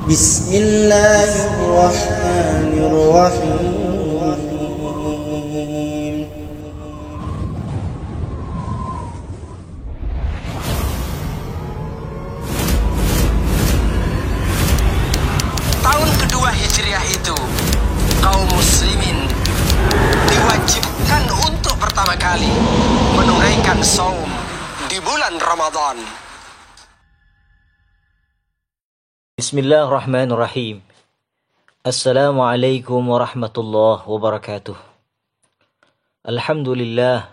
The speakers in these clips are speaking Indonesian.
بسم الله الرحمن الرحيم Tahun kedua Hijriah itu, kaum muslimin diwajibkan untuk pertama kali menunaikan saum di bulan Ramadan. Bismillahirrahmanirrahim. Assalamualaikum warahmatullahi wabarakatuh. Alhamdulillah,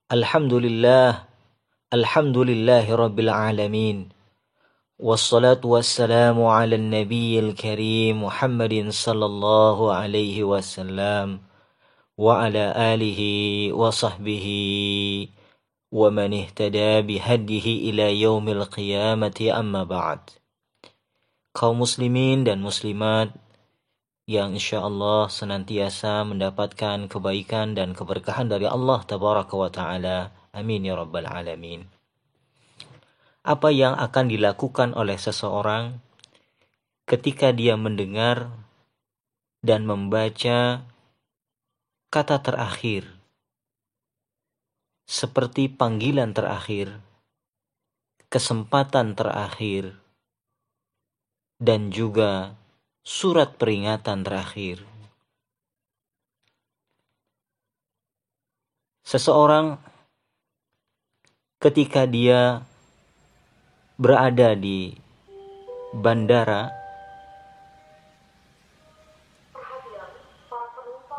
alhamdulillah, alhamdulillahi rabbil alamin. Wassalatu wassalamu ala nabiyil karim Muhammadin sallallahu alaihi wasallam wa ala alihi wa sahbihi wa man ihtada bihadihi ila yaumil qiyamati, amma ba'd. Kaum muslimin dan muslimat yang insyaallah senantiasa mendapatkan kebaikan dan keberkahan dari Allah tabaraka wa ta'ala. Amin ya rabbal alamin. Apa yang akan dilakukan oleh seseorang ketika dia mendengar dan membaca kata terakhir seperti panggilan terakhir, kesempatan terakhir, dan juga surat peringatan terakhir? Seseorang ketika dia berada di bandara,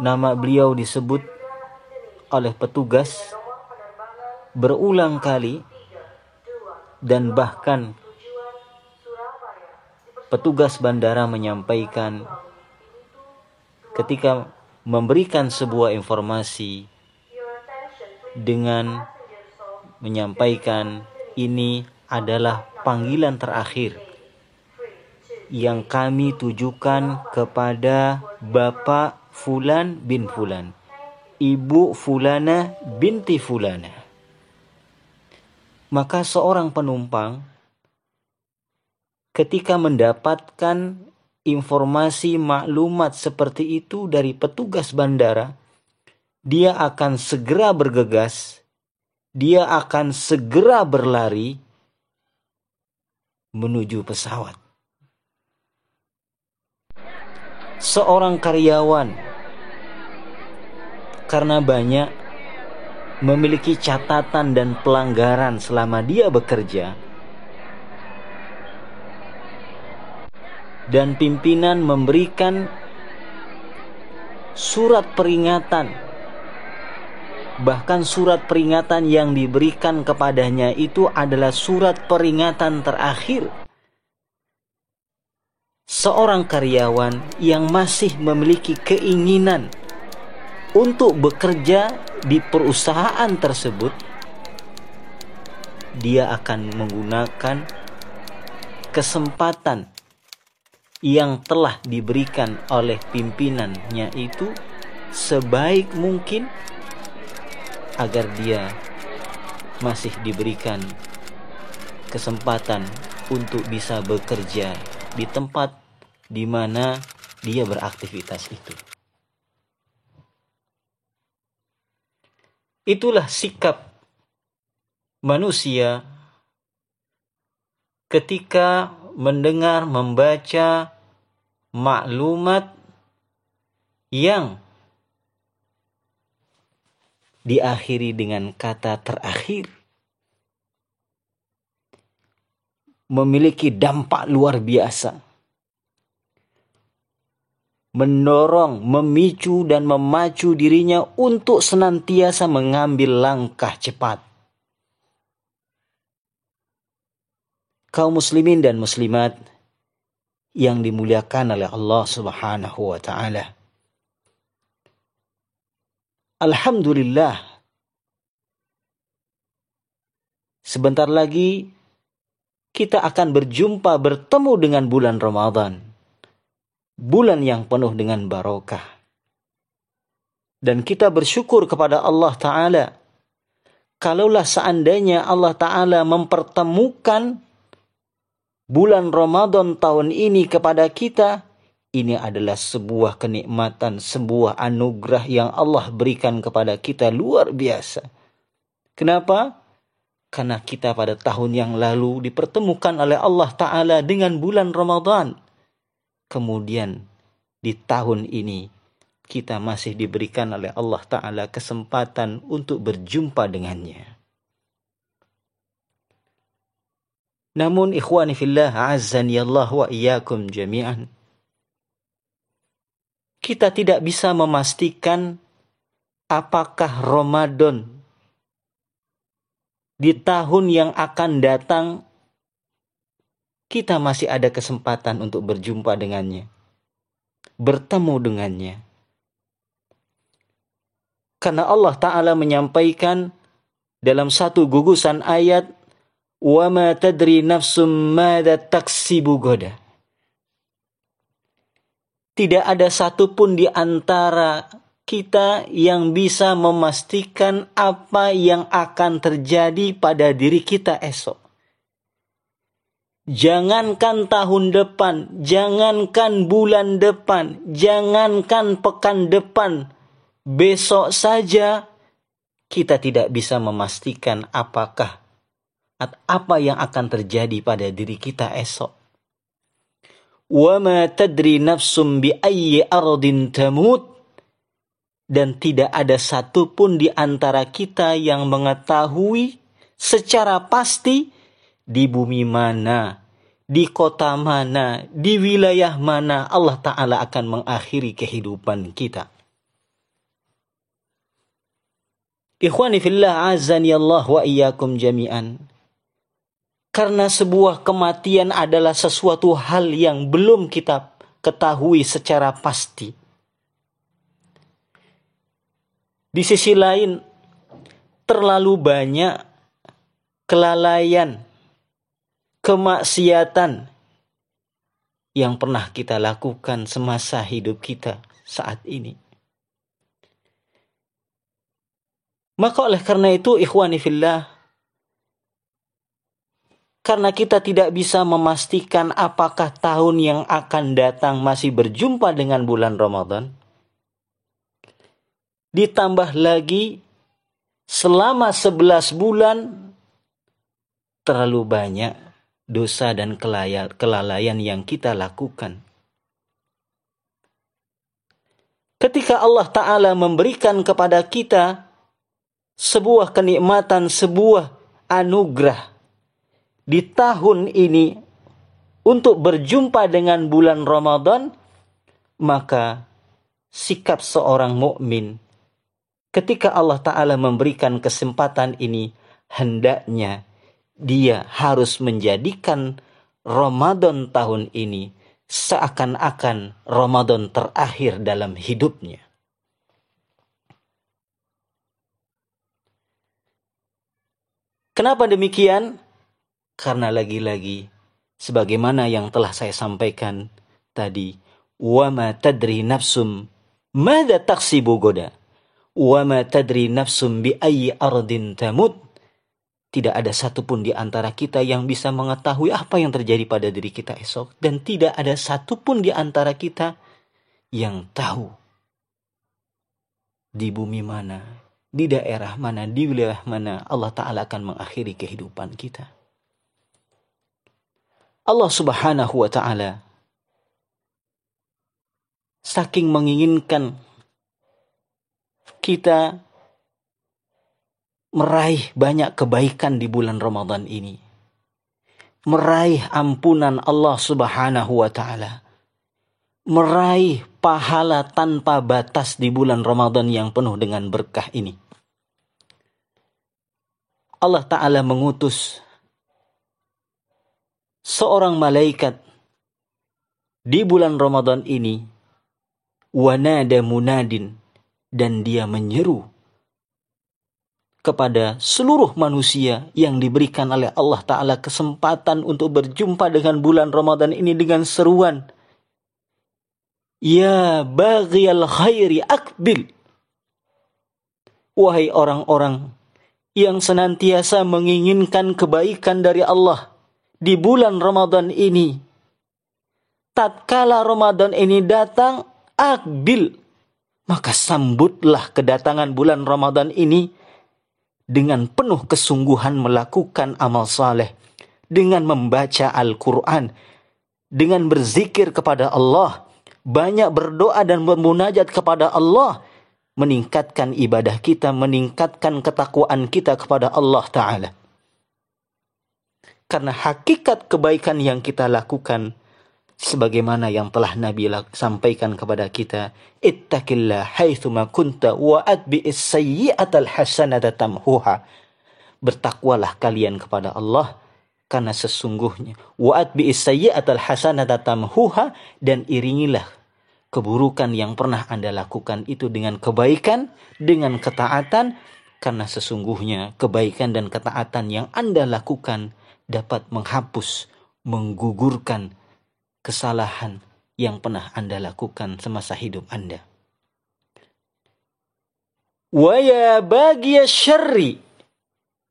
nama beliau disebut oleh petugas berulang kali, dan bahkan petugas bandara menyampaikan ketika memberikan sebuah informasi dengan menyampaikan ini adalah panggilan terakhir yang kami tujukan kepada Bapak Fulan bin Fulan, Ibu Fulana binti Fulana. Maka seorang penumpang ketika mendapatkan informasi maklumat seperti itu dari petugas bandara, dia akan segera bergegas, dia akan segera berlari menuju pesawat. Seorang karyawan karena banyak memiliki catatan dan pelanggaran selama dia bekerja, dan pimpinan memberikan surat peringatan, bahkan surat peringatan yang diberikan kepadanya itu adalah surat peringatan terakhir. Seorang karyawan yang masih memiliki keinginan untuk bekerja di perusahaan tersebut, dia akan menggunakan kesempatan yang telah diberikan oleh pimpinannya itu sebaik mungkin agar dia masih diberikan kesempatan untuk bisa bekerja di tempat di mana dia beraktivitas itu. Itulah sikap manusia ketika mendengar, membaca maklumat yang diakhiri dengan kata terakhir, memiliki dampak luar biasa, mendorong, memicu dan memacu dirinya untuk senantiasa mengambil langkah cepat. Kaum muslimin dan muslimat yang dimuliakan oleh Allah Subhanahu wa ta'ala, alhamdulillah, sebentar lagi kita akan bertemu dengan bulan Ramadan, bulan yang penuh dengan barokah. Dan kita bersyukur kepada Allah Ta'ala, kalaulah seandainya Allah Ta'ala mempertemukan bulan Ramadan tahun ini kepada kita, ini adalah sebuah kenikmatan, sebuah anugerah yang Allah berikan kepada kita luar biasa. Kenapa? Karena kita pada tahun yang lalu dipertemukan oleh Allah Ta'ala dengan bulan Ramadan. Kemudian di tahun ini kita masih diberikan oleh Allah Ta'ala kesempatan untuk berjumpa dengannya. Namun ikhwani fillah, azzani Allah wa iyyakum jami'an, kita tidak bisa memastikan apakah Ramadan di tahun yang akan datang kita masih ada kesempatan untuk berjumpa dengannya, bertemu dengannya. Karena Allah Ta'ala menyampaikan dalam satu gugusan ayat, wa ma tadri nafsum madza taksibu ghadan. Tidak ada satupun di antara kita yang bisa memastikan apa yang akan terjadi pada diri kita esok. Jangankan tahun depan, jangankan bulan depan, jangankan pekan depan, besok saja kita tidak bisa memastikan apakah apa yang akan terjadi pada diri kita esok. Wa ma tadri nafsum bi ayyi ardin tamut. Dan tidak ada satupun di antara kita yang mengetahui secara pasti di bumi mana, di kota mana, di wilayah mana Allah Ta'ala akan mengakhiri kehidupan kita. Ikhwani fillah, azani Allah wa iyyakum jami'an. Karena sebuah kematian adalah sesuatu hal yang belum kita ketahui secara pasti. Di sisi lain, terlalu banyak kelalaian, kemaksiatan yang pernah kita lakukan semasa hidup kita saat ini. Maka oleh karena itu, ikhwani fillah, karena kita tidak bisa memastikan apakah tahun yang akan datang masih berjumpa dengan bulan Ramadan, ditambah lagi selama 11 bulan terlalu banyak dosa dan kelalaian yang kita lakukan. Ketika Allah Ta'ala memberikan kepada kita sebuah kenikmatan, sebuah anugerah di tahun ini untuk berjumpa dengan bulan Ramadan, maka sikap seorang mukmin ketika Allah Ta'ala memberikan kesempatan ini, hendaknya dia harus menjadikan Ramadan tahun ini seakan-akan Ramadan terakhir dalam hidupnya. Kenapa demikian? Karena lagi-lagi, sebagaimana yang telah saya sampaikan tadi, wa ma tadri nafsum madza taksibu ghadan. Wa ma tadri nafsum bi ayyi ardin tamut. Tidak ada satupun di antara kita yang bisa mengetahui apa yang terjadi pada diri kita esok. Dan tidak ada satupun di antara kita yang tahu di bumi mana, di daerah mana, di wilayah mana Allah Ta'ala akan mengakhiri kehidupan kita. Allah Subhanahu wa Ta'ala saking menginginkan kita meraih banyak kebaikan di bulan Ramadan ini, meraih ampunan Allah Subhanahu wa Ta'ala, meraih pahala tanpa batas di bulan Ramadan yang penuh dengan berkah ini. Allah Ta'ala mengutus seorang malaikat di bulan Ramadan ini, wanada munadin, dan dia menyeru kepada seluruh manusia yang diberikan oleh Allah Ta'ala kesempatan untuk berjumpa dengan bulan Ramadan ini dengan seruan, ya baghiyal khairi akbil. Wahai orang-orang yang senantiasa menginginkan kebaikan dari Allah di bulan Ramadan ini. Tatkala Ramadan ini datang, akbil, maka sambutlah kedatangan bulan Ramadan ini dengan penuh kesungguhan melakukan amal saleh, dengan membaca Al-Quran, dengan berzikir kepada Allah, banyak berdoa dan bermunajat kepada Allah, meningkatkan ibadah kita, meningkatkan ketakwaan kita kepada Allah Ta'ala. Karena hakikat kebaikan yang kita lakukan, sebagaimana yang telah Nabi sampaikan kepada kita, ittaqillah haitsuma kunta wa atbi'is sayyi'atal hasanata tamhuha. Bertakwalah kalian kepada Allah, karena sesungguhnya wa atbi'is sayyi'atal hasanata tamhuha, dan iringilah keburukan yang pernah Anda lakukan itu dengan kebaikan, dengan ketaatan, karena sesungguhnya kebaikan dan ketaatan yang Anda lakukan dapat menghapus, menggugurkan kesalahan yang pernah Anda lakukan semasa hidup Anda. Wa ya baghiya syarri,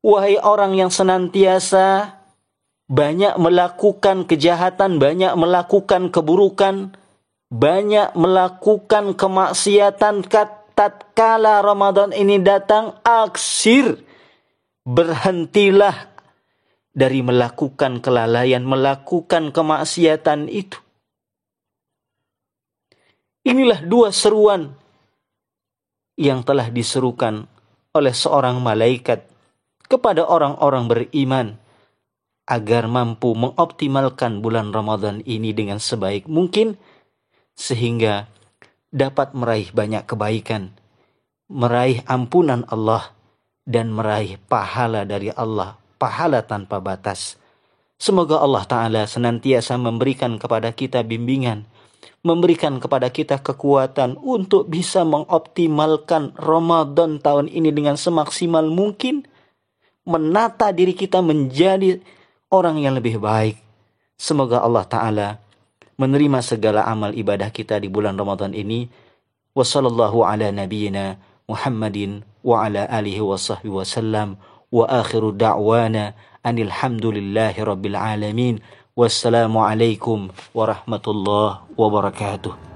wahai orang yang senantiasa banyak melakukan kejahatan, banyak melakukan keburukan, banyak melakukan kemaksiatan, tatkala Ramadan ini datang, aksir, berhentilah dari melakukan kelalaian, melakukan kemaksiatan itu. Inilah dua seruan yang telah diserukan oleh seorang malaikat kepada orang-orang beriman agar mampu mengoptimalkan bulan Ramadan ini dengan sebaik mungkin, sehingga dapat meraih banyak kebaikan, meraih ampunan Allah, dan meraih pahala dari Allah, pahala tanpa batas. Semoga Allah Ta'ala senantiasa memberikan kepada kita bimbingan, memberikan kepada kita kekuatan untuk bisa mengoptimalkan Ramadan tahun ini dengan semaksimal mungkin, menata diri kita menjadi orang yang lebih baik. Semoga Allah Ta'ala menerima segala amal ibadah kita di bulan Ramadan ini. Wassallallahu ala nabiyyina Muhammadin wa ala alihi wa sahbihi wa sallam. Wa akhiru da'wana anil hamdulillahi rabbil alamin. Wassalamu alaikum warahmatullahi wabarakatuh.